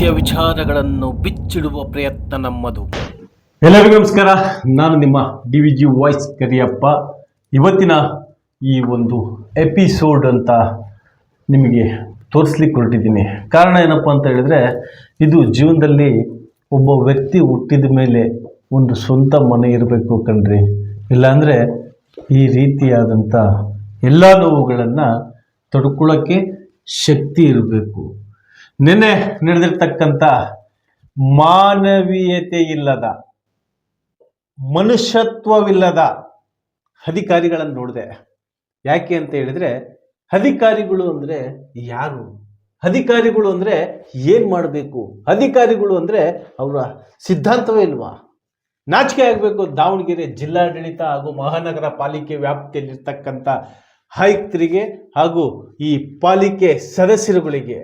ಸತ್ಯ ವಿಚಾರಗಳನ್ನು ಬಿಚ್ಚಿಡುವ ಪ್ರಯತ್ನ ನಮ್ಮದು. ಎಲ್ಲರಿಗೂ ನಮಸ್ಕಾರ. ನಾನು ನಿಮ್ಮ DVG ವಾಯ್ಸ್ ಕರಿಯಪ್ಪ. ಇವತ್ತಿನ ಈ ಒಂದು ಎಪಿಸೋಡ್ ಅಂತ ನಿಮಗೆ ತೋರಿಸ್ಲಿಕ್ಕೆ ಹೊರಟಿದ್ದೀನಿ. ಕಾರಣ ಏನಪ್ಪ ಅಂತ ಹೇಳಿದರೆ, ಇದು ಜೀವನದಲ್ಲಿ ಒಬ್ಬ ವ್ಯಕ್ತಿ ಹುಟ್ಟಿದ ಮೇಲೆ ಒಂದು ಸ್ವಂತ ಮನೆ ಇರಬೇಕು ಕಣ್ರಿ. ಇಲ್ಲಾಂದರೆ ಈ ರೀತಿಯಾದಂಥ ಎಲ್ಲ ನೋವುಗಳನ್ನು ತಡ್ಕೊಳ್ಳೋಕ್ಕೆ ಶಕ್ತಿ ಇರಬೇಕು. ನಿನ್ನೆ ನಡೆದಿರ್ತಕ್ಕಂಥ ಮಾನವೀಯತೆ ಇಲ್ಲದ, ಮನುಷ್ಯತ್ವವಿಲ್ಲದ ಅಧಿಕಾರಿಗಳನ್ನು ನೋಡಿದೆ. ಯಾಕೆ ಅಂತ ಹೇಳಿದರೆ, ಅಧಿಕಾರಿಗಳು ಅಂದರೆ ಯಾರು? ಅಧಿಕಾರಿಗಳು ಅಂದರೆ ಏನು ಮಾಡಬೇಕು? ಅಧಿಕಾರಿಗಳು ಅಂದರೆ ಅವರ ಸಿದ್ಧಾಂತವೇ ಇಲ್ವಾ? ನಾಚಿಕೆ ಆಗಬೇಕು. ದಾವಣಗೆರೆ ಜಿಲ್ಲಾಡಳಿತ ಹಾಗೂ ಮಹಾನಗರ ಪಾಲಿಕೆ ವ್ಯಾಪ್ತಿಯಲ್ಲಿರ್ತಕ್ಕಂಥ ಆಯುಕ್ತರಿಗೆ ಹಾಗೂ ಈ ಪಾಲಿಕೆ ಸದಸ್ಯರುಗಳಿಗೆ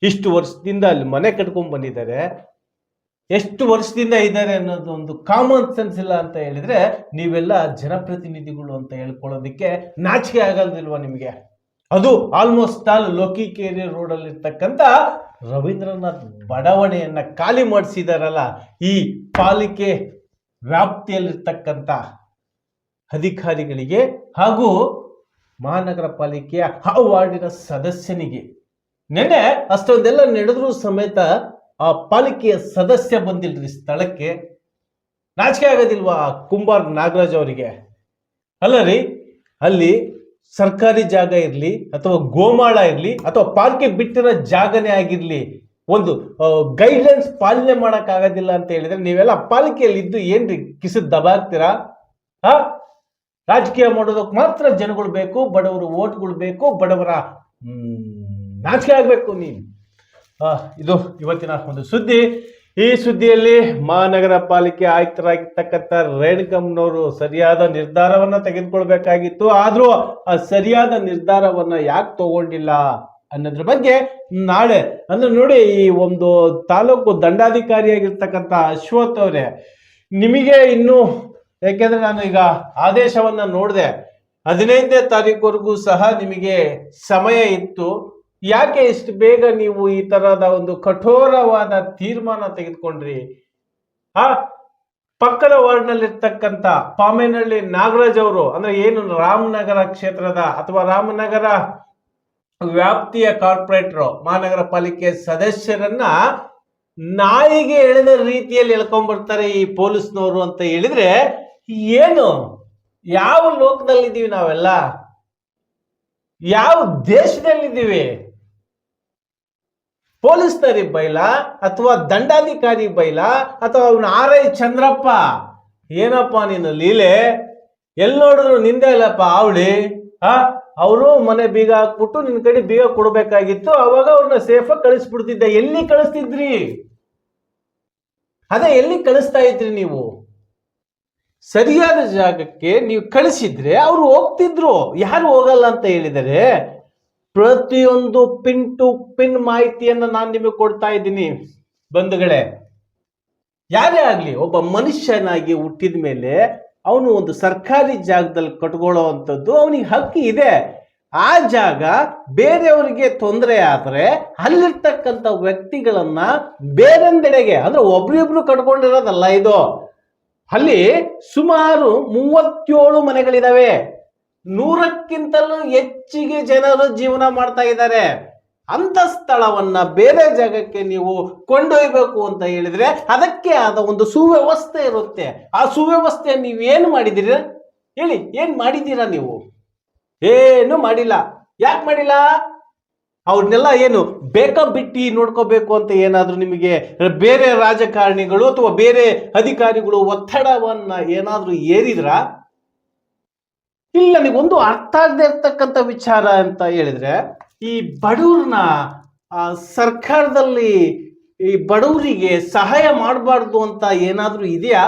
ಇಷ್ಟು ವರ್ಷದಿಂದ ಅಲ್ಲಿ ಮನೆ ಕಟ್ಕೊಂಡು ಬಂದಿದ್ದಾರೆ, ಎಷ್ಟು ವರ್ಷದಿಂದ ಇದ್ದಾರೆ ಅನ್ನೋದು ಒಂದು ಕಾಮನ್ ಸೆನ್ಸ್ ಇಲ್ಲ ಅಂತ ಹೇಳಿದ್ರೆ, ನೀವೆಲ್ಲ ಜನಪ್ರತಿನಿಧಿಗಳು ಅಂತ ಹೇಳ್ಕೊಳ್ಳೋದಕ್ಕೆ ನಾಚಿಕೆ ಆಗಲ್ದಿಲ್ವಾ ನಿಮಗೆ? ಅದು ಆಲ್ಮೋಸ್ಟ್ ಆಲ್ ಲೋಕಿಕೇರಿ ರೋಡಲ್ಲಿ ಇರ್ತಕ್ಕಂಥ ರವೀಂದ್ರನಾಥ್ ಬಡಾವಣೆಯನ್ನ ಖಾಲಿ ಮಾಡಿಸಿದಾರಲ್ಲ ಈ ಪಾಲಿಕೆ ವ್ಯಾಪ್ತಿಯಲ್ಲಿರ್ತಕ್ಕಂಥ ಅಧಿಕಾರಿಗಳಿಗೆ ಹಾಗೂ ಮಹಾನಗರ ಪಾಲಿಕೆಯ ಆ ವಾರ್ಡಿನ ಸದಸ್ಯನಿಗೆ. ನೆನೆ ಅಷ್ಟೊಂದೆಲ್ಲ ನಡೆದ್ರೂ ಸಮೇತ ಆ ಪಾಲಿಕೆಯ ಸದಸ್ಯ ಬಂದಿಲ್ರಿ ಸ್ಥಳಕ್ಕೆ. ನಾಚಿಕೆ ಆಗೋದಿಲ್ವಾ ಕುಂಬಾರ್ ನಾಗರಾಜ್ ಅವರಿಗೆ? ಅಲ್ಲ ರೀ, ಅಲ್ಲಿ ಸರ್ಕಾರಿ ಜಾಗ ಇರಲಿ ಅಥವಾ ಗೋಮಾಳ ಇರಲಿ ಅಥವಾ ಪಾಲಿಕೆ ಬಿಟ್ಟಿರೋ ಜಾಗನೇ ಆಗಿರ್ಲಿ, ಒಂದು ಗೈಡ್ಲೈನ್ಸ್ ಪಾಲನೆ ಮಾಡೋಕ್ಕಾಗೋದಿಲ್ಲ ಅಂತ ಹೇಳಿದ್ರೆ ನೀವೆಲ್ಲ ಪಾಲಿಕೆಯಲ್ಲಿ ಇದ್ದು ಏನ್ರಿ ಕಿಸದ್ ದಬಾಗ್ತೀರಾ? ರಾಜಕೀಯ ಮಾಡೋದಕ್ಕೆ ಮಾತ್ರ ಜನಗಳು ಬೇಕು, ಬಡವರು ಓಟ್ಗಳು ಬೇಕು, ಬಡವರ ನಾಚಿಕೆ ಆಗಬೇಕು ನೀನು. ಇದು ಇವತ್ತಿನ ಒಂದು ಸುದ್ದಿ. ಈ ಸುದ್ದಿಯಲ್ಲಿ ಮಹಾನಗರ ಪಾಲಿಕೆ ಆಯುಕ್ತರಾಗಿರ್ತಕ್ಕಂಥ ರೇಣುಕಮ್ಮನವರು ಸರಿಯಾದ ನಿರ್ಧಾರವನ್ನ ತೆಗೆದುಕೊಳ್ಬೇಕಾಗಿತ್ತು. ಆದ್ರೂ ಆ ಸರಿಯಾದ ನಿರ್ಧಾರವನ್ನ ಯಾಕೆ ತಗೊಂಡಿಲ್ಲ ಅನ್ನೋದ್ರ ಬಗ್ಗೆ ನಾಳೆ ಅಂದ್ರೆ ನೋಡಿ, ಈ ಒಂದು ತಾಲೂಕು ದಂಡಾಧಿಕಾರಿಯಾಗಿರ್ತಕ್ಕಂಥ ಅಶ್ವಥ್ ಅವರೇ, ನಿಮಗೆ ಇನ್ನು, ಯಾಕೆಂದ್ರೆ ನಾನು ಈಗ ಆದೇಶವನ್ನ ನೋಡಿದೆ, 15ನೇ ತಾರೀಕುವರೆಗೂ ಸಹ ನಿಮಗೆ ಸಮಯ ಇತ್ತು. ಯಾಕೆ ಇಷ್ಟು ಬೇಗ ನೀವು ಈ ತರಹದ ಒಂದು ಕಠೋರವಾದ ತೀರ್ಮಾನ ತೆಗೆದುಕೊಂಡ್ರಿ? ಪಕ್ಕದ ವಾರ್ಡ್ನಲ್ಲಿರ್ತಕ್ಕಂಥ ಪಾಮೇನಹಳ್ಳಿ ನಾಗರಾಜ್ ಅವರು, ಅಂದ್ರೆ ಏನು ರಾಮನಗರ ಕ್ಷೇತ್ರದ ಅಥವಾ ರಾಮನಗರ ವ್ಯಾಪ್ತಿಯ ಕಾರ್ಪೊರೇಟರ್ ಮಹಾನಗರ ಪಾಲಿಕೆ ಸದಸ್ಯರನ್ನ ನಾಯಿಗೆ ಎಳೆದ ರೀತಿಯಲ್ಲಿ ಎಳ್ಕೊಂಡ್ಬರ್ತಾರೆ ಈ ಪೊಲೀಸ್ನವರು ಅಂತ ಹೇಳಿದ್ರೆ ಏನು? ಯಾವ ಲೋಕದಲ್ಲಿದ್ದೀವಿ ನಾವೆಲ್ಲ? ಯಾವ ದೇಶದಲ್ಲಿದ್ದೀವಿ? ಪೊಲೀಸ್ನರಿಗೆ ಬೈಲ ಅಥವಾ ದಂಡಾಧಿಕಾರಿ ಬೈಲ ಅಥವಾ ಅವನ RI ಚಂದ್ರಪ್ಪ? ಏನಪ್ಪ ನೀನು ಲೀಲೆ? ಎಲ್ಲಿ ನೋಡಿದ್ರು ನಿಂದೆ ಇಲ್ಲಪ್ಪ ಅವಳಿ. ಅವರು ಮನೆ ಬೀಗ ಹಾಕ್ಬಿಟ್ಟು ನಿನ್ ಕಡೆ ಬೀಗ ಕೊಡ್ಬೇಕಾಗಿತ್ತು, ಅವಾಗ ಅವ್ರನ್ನ ಸೇಫಾಗಿ ಕಳಿಸ್ಬಿಡ್ತಿದ್ದೆ. ಎಲ್ಲಿ ಕಳಿಸ್ತಿದ್ರಿ? ಅದೇ ಎಲ್ಲಿ ಕಳಿಸ್ತಾ ಇದ್ರಿ ನೀವು? ಸರಿಯಾದ ಜಾಗಕ್ಕೆ ನೀವು ಕಳಿಸಿದ್ರೆ ಅವ್ರು ಹೋಗ್ತಿದ್ರು. ಯಾರು ಹೋಗಲ್ಲ ಅಂತ ಹೇಳಿದರೆ? ಪ್ರತಿಯೊಂದು ಪಿನ್ ಟು ಪಿನ್ ಮಾಹಿತಿಯನ್ನು ನಾನು ನಿಮಗೆ ಕೊಡ್ತಾ ಇದ್ದೀನಿ ಬಂಧುಗಳೇ. ಯಾರೇ ಆಗ್ಲಿ, ಒಬ್ಬ ಮನುಷ್ಯನಾಗಿ ಹುಟ್ಟಿದ ಮೇಲೆ ಅವನು ಒಂದು ಸರ್ಕಾರಿ ಜಾಗದಲ್ಲಿ ಕಟ್ಕೊಳ್ಳೋ ಅಂಥದ್ದು ಅವನಿಗೆ ಹಕ್ಕು ಇದೆ. ಆ ಜಾಗ ಬೇರೆಯವರಿಗೆ ತೊಂದರೆ ಆದ್ರೆ ಅಲ್ಲಿರ್ತಕ್ಕಂಥ ವ್ಯಕ್ತಿಗಳನ್ನ ಬೇರೊಂದೆಡೆಗೆ, ಅಂದ್ರೆ ಒಬ್ರಿಬ್ರು ಕಟ್ಕೊಂಡಿರೋದಲ್ಲ ಇದು. ಅಲ್ಲಿ ಸುಮಾರು 37 ಮನೆಗಳಿದಾವೆ. 100ಕ್ಕಿಂತಲೂ ಹೆಚ್ಚಿಗೆ ಜನರು ಜೀವನ ಮಾಡ್ತಾ ಇದ್ದಾರೆ. ಅಂತ ಸ್ಥಳವನ್ನ ಬೇರೆ ಜಾಗಕ್ಕೆ ನೀವು ಕೊಂಡೊಯ್ಯಬೇಕು ಅಂತ ಹೇಳಿದ್ರೆ ಅದಕ್ಕೆ ಆದ ಒಂದು ಸುವ್ಯವಸ್ಥೆ ಇರುತ್ತೆ. ಆ ಸುವ್ಯವಸ್ಥೆ ನೀವೇನು ಮಾಡಿದ್ದೀರಾ ಹೇಳಿ? ಏನ್ ಮಾಡಿದ್ದೀರಾ ನೀವು? ಏನು ಮಾಡಿಲ್ಲ. ಯಾಕೆ ಮಾಡಿಲ್ಲ? ಅವ್ರನ್ನೆಲ್ಲ ಏನು ಬೇಕಾ ಬಿಟ್ಟು ನೋಡ್ಕೋಬೇಕು ಅಂತ ಏನಾದ್ರೂ ನಿಮಗೆ ಬೇರೆ ರಾಜಕಾರಣಿಗಳು ಅಥವಾ ಬೇರೆ ಅಧಿಕಾರಿಗಳು ಒತ್ತಡವನ್ನ ಏನಾದ್ರೂ ಏರಿದ್ರ? ಇಲ್ಲ. ನೀವೊಂದು ಅರ್ಥ ಆಗದೆ ಇರ್ತಕ್ಕಂಥ ವಿಚಾರ ಅಂತ ಹೇಳಿದ್ರೆ, ಈ ಬಡವ್ರನ್ನ ಸರ್ಕಾರದಲ್ಲಿ ಈ ಬಡವರಿಗೆ ಸಹಾಯ ಮಾಡಬಾರ್ದು ಅಂತ ಏನಾದ್ರೂ ಇದೆಯಾ?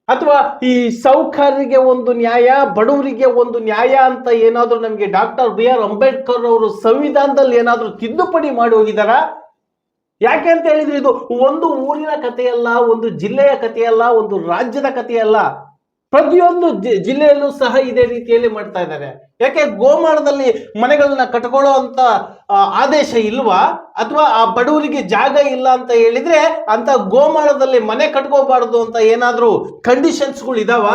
ಅಥವಾ ಈ ಸೌಕರ್ಯರಿಗೆ ಒಂದು ನ್ಯಾಯ, ಬಡವರಿಗೆ ಒಂದು ನ್ಯಾಯ ಅಂತ ಏನಾದ್ರೂ ನಮಗೆ ಡಾಕ್ಟರ್ BR ಅಂಬೇಡ್ಕರ್ ಅವರು ಸಂವಿಧಾನದಲ್ಲಿ ಏನಾದ್ರೂ ತಿದ್ದುಪಡಿ ಮಾಡಿ ಹೋಗಿದಾರ? ಯಾಕೆ ಅಂತ ಹೇಳಿದ್ರೆ ಇದು ಒಂದು ಊರಿನ ಕಥೆಯಲ್ಲ, ಒಂದು ಜಿಲ್ಲೆಯ ಕಥೆಯಲ್ಲ, ಒಂದು ರಾಜ್ಯದ ಕಥೆಯಲ್ಲ. ಪ್ರತಿಯೊಂದು ಜಿಲ್ಲೆಯಲ್ಲೂ ಸಹ ಇದೇ ರೀತಿಯಲ್ಲಿ ಮಾಡ್ತಾ ಇದ್ದಾರೆ. ಯಾಕೆ ಗೋಮಾಳದಲ್ಲಿ ಮನೆಗಳನ್ನ ಕಟ್ಕೊಳ್ಳೋ ಅಂತ ಆದೇಶ ಇಲ್ವಾ? ಅಥವಾ ಆ ಬಡವರಿಗೆ ಜಾಗ ಇಲ್ಲ ಅಂತ ಹೇಳಿದ್ರೆ ಅಂತ ಗೋಮಾಳದಲ್ಲಿ ಮನೆ ಕಟ್ಕೋಬಾರ್ದು ಅಂತ ಏನಾದ್ರೂ ಕಂಡೀಷನ್ಸ್ಗಳು ಇದಾವ?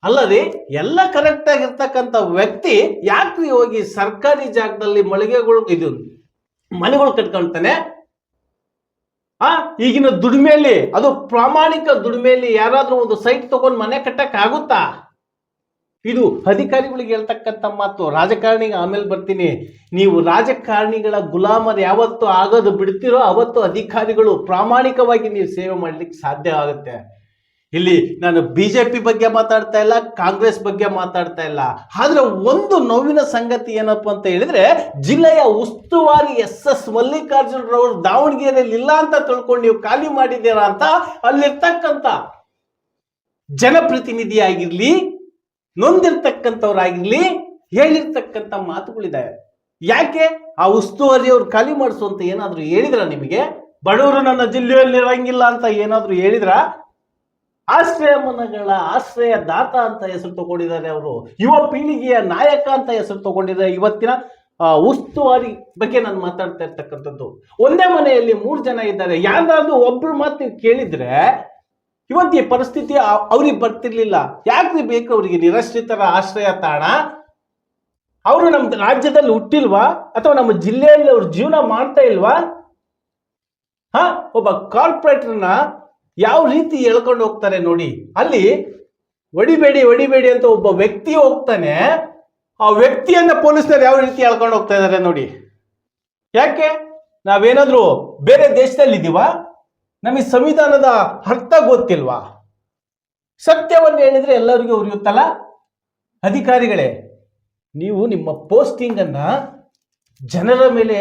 ಅಲ್ಲದೆ ಎಲ್ಲ ಕರೆಕ್ಟ್ ಆಗಿರ್ತಕ್ಕಂಥ ವ್ಯಕ್ತಿ ಯಾಕೆ ಹೋಗಿ ಸರ್ಕಾರಿ ಜಾಗದಲ್ಲಿ ಮನೆಗಳು ಕಟ್ಕೊಳ್ತಾನೆ? ಈಗಿನ ದುಡಿಮೆಯಲ್ಲಿ, ಅದು ಪ್ರಾಮಾಣಿಕ ದುಡಿಮೆಯಲ್ಲಿ ಯಾರಾದ್ರೂ ಒಂದು ಸೈಟ್ ತಗೊಂಡು ಮನೆ ಕಟ್ಟಕ್ ಆಗುತ್ತಾ? ಇದು ಅಧಿಕಾರಿಗಳಿಗೆ ಹೇಳ್ತಕ್ಕಂಥ ಮಾತು. ರಾಜಕಾರಣಿಗೆ ಆಮೇಲೆ ಬರ್ತೀನಿ. ನೀವು ರಾಜಕಾರಣಿಗಳ ಗುಲಾಮರು ಯಾವತ್ತು ಆಗೋದು ಬಿಡ್ತಿರೋ ಅವತ್ತು ಅಧಿಕಾರಿಗಳು ಪ್ರಾಮಾಣಿಕವಾಗಿ ನೀವು ಸೇವೆ ಮಾಡ್ಲಿಕ್ಕೆ ಸಾಧ್ಯ ಆಗುತ್ತೆ. ಇಲ್ಲಿ ನಾನು ಬಿಜೆಪಿ ಬಗ್ಗೆ ಮಾತಾಡ್ತಾ ಇಲ್ಲ, ಕಾಂಗ್ರೆಸ್ ಬಗ್ಗೆ ಮಾತಾಡ್ತಾ ಇಲ್ಲ. ಆದ್ರೆ ಒಂದು ನೋವಿನ ಸಂಗತಿ ಏನಪ್ಪ ಅಂತ ಹೇಳಿದ್ರೆ, ಜಿಲ್ಲೆಯ ಉಸ್ತುವಾರಿ ಎಸ್ ಮಲ್ಲಿಕಾರ್ಜುನ್ ರವರು ದಾವಣಗೆರೆಯಲ್ಲಿ ಇಲ್ಲ ಅಂತ ತಿಳ್ಕೊಂಡು ನೀವು ಖಾಲಿ ಮಾಡಿದ್ದೀರಾ ಅಂತ ಅಲ್ಲಿರ್ತಕ್ಕಂಥ ಜನಪ್ರತಿನಿಧಿ ಆಗಿರ್ಲಿ, ನೊಂದಿರ್ತಕ್ಕಂಥವ್ರಾಗಿರ್ಲಿ ಹೇಳಿರ್ತಕ್ಕಂಥ ಮಾತುಗಳಿದ್ದಾವೆ. ಯಾಕೆ ಆ ಉಸ್ತುವಾರಿ ಅವ್ರು ಖಾಲಿ ಮಾಡಿಸುವಂತ ಏನಾದ್ರು ಹೇಳಿದ್ರ? ನಿಮಗೆ ಬಡವರು ನನ್ನ ಜಿಲ್ಲೆಯಲ್ಲಿ ಇರಂಗಿಲ್ಲ ಅಂತ ಏನಾದ್ರು ಹೇಳಿದ್ರ? ಆಶ್ರಯ ಮನಗಳ ಆಶ್ರಯ ದಾತ ಅಂತ ಹೆಸರು ತಗೊಂಡಿದ್ದಾರೆ ಅವರು. ಯುವ ಪೀಳಿಗೆಯ ನಾಯಕ ಅಂತ ಹೆಸರು ತಗೊಂಡಿದ್ದಾರೆ. ಇವತ್ತಿನ ಉಸ್ತುವಾರಿ ಬಗ್ಗೆ ನಾನು ಮಾತಾಡ್ತಾ ಇರ್ತಕ್ಕಂಥದ್ದು. ಒಂದೇ ಮನೆಯಲ್ಲಿ 3 ಜನ ಇದ್ದಾರೆ. ಯಾವ್ದಾದ್ರು ಒಬ್ರು ಮಾತು ನೀವು ಕೇಳಿದ್ರೆ ಇವತ್ತು ಈ ಪರಿಸ್ಥಿತಿ ಅವ್ರಿಗೆ ಬರ್ತಿರ್ಲಿಲ್ಲ. ಯಾಕೆ ಬೇಕು ಅವರಿಗೆ ನಿರಾಶ್ರಿತರ ಆಶ್ರಯ ತಾಣ? ಅವರು ನಮ್ಮ ರಾಜ್ಯದಲ್ಲಿ ಹುಟ್ಟಿಲ್ವಾ? ಅಥವಾ ನಮ್ಮ ಜಿಲ್ಲೆಯಲ್ಲಿ ಅವ್ರ ಜೀವನ ಮಾಡ್ತಾ ಇಲ್ವಾ? ಒಬ್ಬ ಕಾರ್ಪೊರೇಟರ್ನ ಯಾವ ರೀತಿ ಎಳ್ಕೊಂಡು ಹೋಗ್ತಾರೆ ನೋಡಿ. ಅಲ್ಲಿ ಹೊಡಿಬೇಡಿ ಅಂತ ಒಬ್ಬ ವ್ಯಕ್ತಿ ಹೋಗ್ತಾನೆ. ಆ ವ್ಯಕ್ತಿಯನ್ನ ಪೊಲೀಸರು ಯಾವ ರೀತಿ ಎಳ್ಕೊಂಡು ಹೋಗ್ತಾ ಇದ್ದಾರೆ ನೋಡಿ. ಯಾಕೆ? ನಾವೇನಾದ್ರೂ ಬೇರೆ ದೇಶದಲ್ಲಿ ಇದೀವಾ? ನಮಗೆ ಸಂವಿಧಾನದ ಅರ್ಥ ಗೊತ್ತಿಲ್ವಾ? ಸತ್ಯವನ್ನು ಹೇಳಿದ್ರೆ ಎಲ್ಲರಿಗೂ ಉರಿಯುತ್ತಲ್ಲ. ಅಧಿಕಾರಿಗಳೇ, ನೀವು ನಿಮ್ಮ ಪೋಸ್ಟಿಂಗ್ ಅನ್ನ ಜನರ ಮೇಲೆ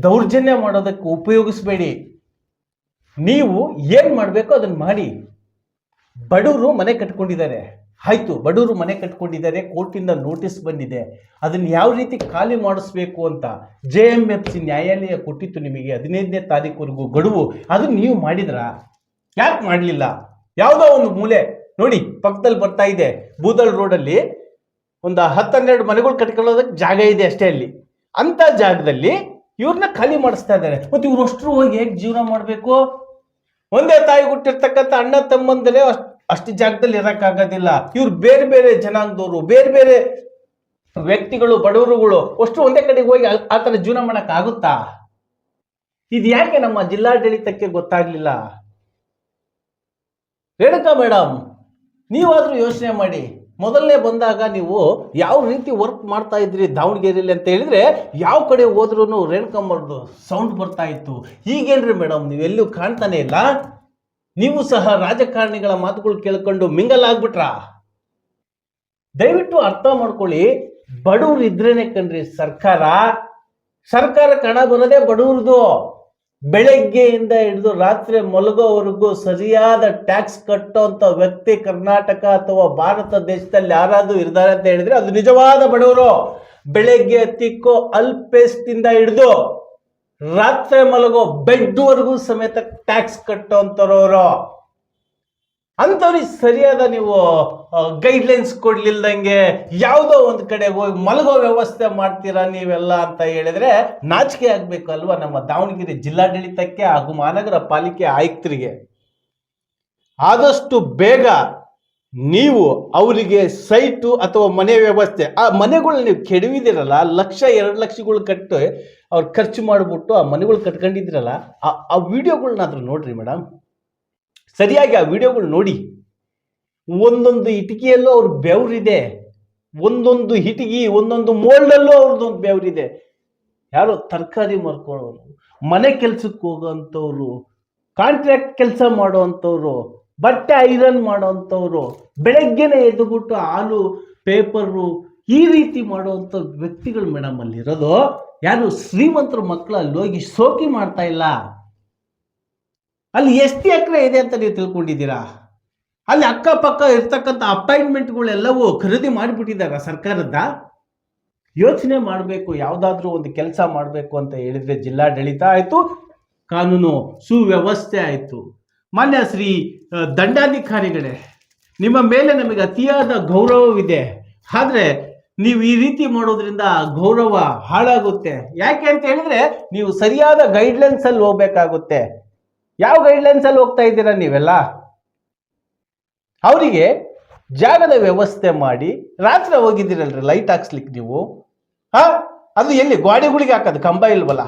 ದೌರ್ಜನ್ಯ ಮಾಡೋದಕ್ಕೆ ಉಪಯೋಗಿಸಬೇಡಿ. ನೀವು ಏನ್ ಮಾಡಬೇಕು ಅದನ್ನ ಮಾಡಿ. ಬಡವರು ಮನೆ ಕಟ್ಕೊಂಡಿದ್ದಾರೆ, ಆಯ್ತು, ಬಡವರು ಮನೆ ಕಟ್ಕೊಂಡಿದ್ದಾರೆ, ಕೋರ್ಟಿಂದ ನೋಟಿಸ್ ಬಂದಿದೆ. ಅದನ್ನ ಯಾವ ರೀತಿ ಖಾಲಿ ಮಾಡಿಸ್ಬೇಕು ಅಂತ JMFC ನ್ಯಾಯಾಲಯ ಕೊಟ್ಟಿತ್ತು ನಿಮಗೆ 15ನೇ ತಾರೀಕುವರೆಗೂ ಗಡುವು. ಅದನ್ನ ನೀವು ಮಾಡಿದ್ರ? ಯಾಕೆ ಮಾಡಲಿಲ್ಲ? ಯಾವುದೋ ಒಂದು ಮೂಲೆ ನೋಡಿ, ಪಕ್ಕದಲ್ಲಿ ಬರ್ತಾ ಇದೆ ಬೂದಲ್ ರೋಡಲ್ಲಿ ಒಂದು 10-12 ಮನೆಗಳು ಕಟ್ಕೊಳ್ಳೋದಕ್ಕೆ ಜಾಗ ಇದೆ ಅಷ್ಟೇ. ಅಲ್ಲಿ ಅಂತ ಜಾಗದಲ್ಲಿ ಇವ್ರನ್ನ ಖಾಲಿ ಮಾಡಿಸ್ತಾ ಇದ್ದಾರೆ. ಮತ್ತೆ ಇವ್ರಷ್ಟರು ಹೋಗಿ ಹೇಗೆ ಜೀವನ ಮಾಡಬೇಕು? ಒಂದೇ ತಾಯಿ ಹುಟ್ಟಿರ್ತಕ್ಕಂಥ ಅಣ್ಣ ತಮ್ಮಂದರೆ ಅಷ್ಟು ಜಾಗದಲ್ಲಿ ಇರಕ್ಕಾಗೋದಿಲ್ಲ. ಇವ್ರು ಬೇರೆ ಬೇರೆ ಜನಾಂಗದವರು, ಬೇರೆ ಬೇರೆ ವ್ಯಕ್ತಿಗಳು, ಬಡವರುಗಳು ಅಷ್ಟು ಒಂದೇ ಕಡೆಗೆ ಹೋಗಿ ಆ ಥರ ಜೀವನ ಮಾಡಕ್ ಆಗುತ್ತಾ? ಇದು ಯಾಕೆ ನಮ್ಮ ಜಿಲ್ಲಾಡಳಿತಕ್ಕೆ ಗೊತ್ತಾಗ್ಲಿಲ್ಲ? ರೇಣುಕಾ ಮೇಡಮ್, ನೀವಾದ್ರೂ ಯೋಚನೆ ಮಾಡಿ. ಮೊದಲನೇ ಬಂದಾಗ ನೀವು ಯಾವ ರೀತಿ ವರ್ಕ್ ಮಾಡ್ತಾ ಇದ್ರಿ ದಾವಣಗೆರೆಯಲ್ಲಿ ಅಂತ ಹೇಳಿದ್ರೆ, ಯಾವ ಕಡೆ ಹೋದ್ರೂ ರೇಣುಕಮ್ಮರ್ದು ಸೌಂಡ್ ಬರ್ತಾ ಇತ್ತು. ಈಗೇನ್ರಿ ಮೇಡಮ್ ನೀವೆಲ್ಲೂ ಕಾಣ್ತಾನೆ ಇಲ್ಲ? ನೀವು ಸಹ ರಾಜಕಾರಣಿಗಳ ಮಾತುಗಳು ಕೇಳ್ಕೊಂಡು ಮಿಂಗಲ್ ಆಗ್ಬಿಟ್ರಾ? ದಯವಿಟ್ಟು ಅರ್ಥ ಮಾಡ್ಕೊಳ್ಳಿ. ಬಡವ್ರು ಇದ್ರೇನೆ ಕಣ್ರಿ ಸರ್ಕಾರ ಕಣ ಬರೋದೇ ಬಡವ್ರದು. ಬೆಳಗ್ಗೆಯಿಂದ ಹಿಡಿದು ರಾತ್ರಿ ಮಲಗೋವರೆಗೂ ಸರಿಯಾದ ಟ್ಯಾಕ್ಸ್ ಕಟ್ಟೋಂಥ ವ್ಯಕ್ತಿ ಕರ್ನಾಟಕ ಅಥವಾ ಭಾರತ ದೇಶದಲ್ಲಿ ಯಾರಾದ್ರೂ ಇರ್ತಾರೆ ಅಂತ ಹೇಳಿದ್ರೆ ಅದು ನಿಜವಾದ ಬಡವರು. ಬೆಳಗ್ಗೆ ತಿಕ್ಕೋ ಅಲ್ಪೇಸ್ಟಿಂದ ಹಿಡಿದು ರಾತ್ರಿ ಮಲಗೋ ಬೆಡ್ವರೆಗೂ ಸಮೇತ ಟ್ಯಾಕ್ಸ್ ಕಟ್ಟೋಂಥವ್ರವರು. ಅಂಥವ್ರಿಗೆ ಸರಿಯಾದ ನೀವು ಗೈಡ್ಲೈನ್ಸ್ ಕೊಡ್ಲಿಲ್ದಂಗೆ ಯಾವುದೋ ಒಂದು ಕಡೆ ಹೋಗಿ ಮಲಗೋ ವ್ಯವಸ್ಥೆ ಮಾಡ್ತೀರಾ ನೀವೆಲ್ಲ ಅಂತ ಹೇಳಿದ್ರೆ ನಾಚಿಕೆ ಆಗ್ಬೇಕು ಅಲ್ವಾ ನಮ್ಮ ದಾವಣಗೆರೆ ಜಿಲ್ಲಾಡಳಿತಕ್ಕೆ ಹಾಗೂ ಮಹಾನಗರ ಪಾಲಿಕೆ ಆಯುಕ್ತರಿಗೆ. ಆದಷ್ಟು ಬೇಗ ನೀವು ಅವರಿಗೆ ಸೈಟು ಅಥವಾ ಮನೆ ವ್ಯವಸ್ಥೆ, ಆ ಮನೆಗಳು ನೀವು ಕೆಡವಿದಿರಲ್ಲ, 1-2 ಲಕ್ಷಗಳು ಕಟ್ಟು ಅವ್ರು ಖರ್ಚು ಮಾಡಿಬಿಟ್ಟು ಆ ಮನೆಗಳು ಕಟ್ಕೊಂಡಿದ್ರಲ್ಲ, ಆ ವಿಡಿಯೋಗಳನ್ನಾದ್ರೂ ನೋಡ್ರಿ ಮೇಡಮ್. ಸರಿಯಾಗಿ ಆ ವಿಡಿಯೋಗಳು ನೋಡಿ. ಒಂದೊಂದು ಇಟಿಕೆಯಲ್ಲೂ ಅವ್ರ ಬೆವರಿದೆ, ಒಂದೊಂದು ಇಟಿಗೆ ಒಂದೊಂದು ಮೋಲ್ಡಲ್ಲೂ ಅವ್ರದ್ದೊಂದು ಬೆವರಿದೆ. ಯಾರೋ ತರಕಾರಿ ಮಾರ್ಕೊಳ್ಳೋರು, ಮನೆ ಕೆಲ್ಸಕ್ಕೆ ಹೋಗೋವಂಥವ್ರು, ಕಾಂಟ್ರಾಕ್ಟ್ ಕೆಲಸ ಮಾಡೋವಂಥವ್ರು, ಬಟ್ಟೆ ಐರನ್ ಮಾಡೋವಂಥವ್ರು, ಬೆಳಗ್ಗೆನೆ ಎದ್ದುಬಿಟ್ಟು ಹಾಲು ಪೇಪರು ಈ ರೀತಿ ಮಾಡುವಂಥ ವ್ಯಕ್ತಿಗಳು ಮೇಡಮ್ ಅಲ್ಲಿರೋದು. ಯಾರು ಶ್ರೀಮಂತರ ಮಕ್ಕಳು ಅಲ್ಲಿ ಹೋಗಿ ಶೋಕಿ ಮಾಡ್ತಾ ಇಲ್ಲ. ಅಲ್ಲಿ ಎಷ್ಟು ಎಕರೆ ಇದೆ ಅಂತ ನೀವು ತಿಳ್ಕೊಂಡಿದ್ದೀರಾ? ಅಲ್ಲಿ ಅಕ್ಕಪಕ್ಕ ಇರ್ತಕ್ಕಂಥ ಅಪಾಯಿಂಟ್ಮೆಂಟ್ಗಳೆಲ್ಲವೂ ಖರೀದಿ ಮಾಡಿಬಿಟ್ಟಿದ್ದಾರೆ ಸರ್ಕಾರದ. ಯೋಚನೆ ಮಾಡಬೇಕು. ಯಾವುದಾದ್ರೂ ಒಂದು ಕೆಲಸ ಮಾಡಬೇಕು ಅಂತ ಹೇಳಿದ್ರೆ ಜಿಲ್ಲಾಡಳಿತ ಆಯಿತು, ಕಾನೂನು ಸುವ್ಯವಸ್ಥೆ ಆಯಿತು. ಮಾನ್ಯ ಶ್ರೀ ದಂಡಾಧಿಕಾರಿಗಳೇ, ನಿಮ್ಮ ಮೇಲೆ ನಮಗೆ ಅತಿಯಾದ ಗೌರವವಿದೆ. ಆದ್ರೆ ನೀವು ಈ ರೀತಿ ಮಾಡೋದ್ರಿಂದ ಗೌರವ ಹಾಳಾಗುತ್ತೆ. ಯಾಕೆ ಅಂತ ಹೇಳಿದ್ರೆ ನೀವು ಸರಿಯಾದ ಗೈಡ್ಲೈನ್ಸ್ ಅಲ್ಲಿ ಹೋಗ್ಬೇಕಾಗುತ್ತೆ. ಯಾವ ಗೈಡ್ಲೈನ್ಸ್ ಅಲ್ಲಿ ಹೋಗ್ತಾ ಇದ್ದೀರಾ ನೀವೆಲ್ಲ? ಅವರಿಗೆ ಜಾಗದ ವ್ಯವಸ್ಥೆ ಮಾಡಿ ರಾತ್ರಿ ಹೋಗಿದ್ದೀರಲ್ರಿ ಲೈಟ್ ಹಾಕ್ಸ್ಲಿಕ್ಕೆ ನೀವು. ಅದು ಎಲ್ಲಿ ಗೋಡೆಗಳಿಗೆ ಹಾಕೋದು ಕಂಬ ಇಲ್ವಲ್ಲ?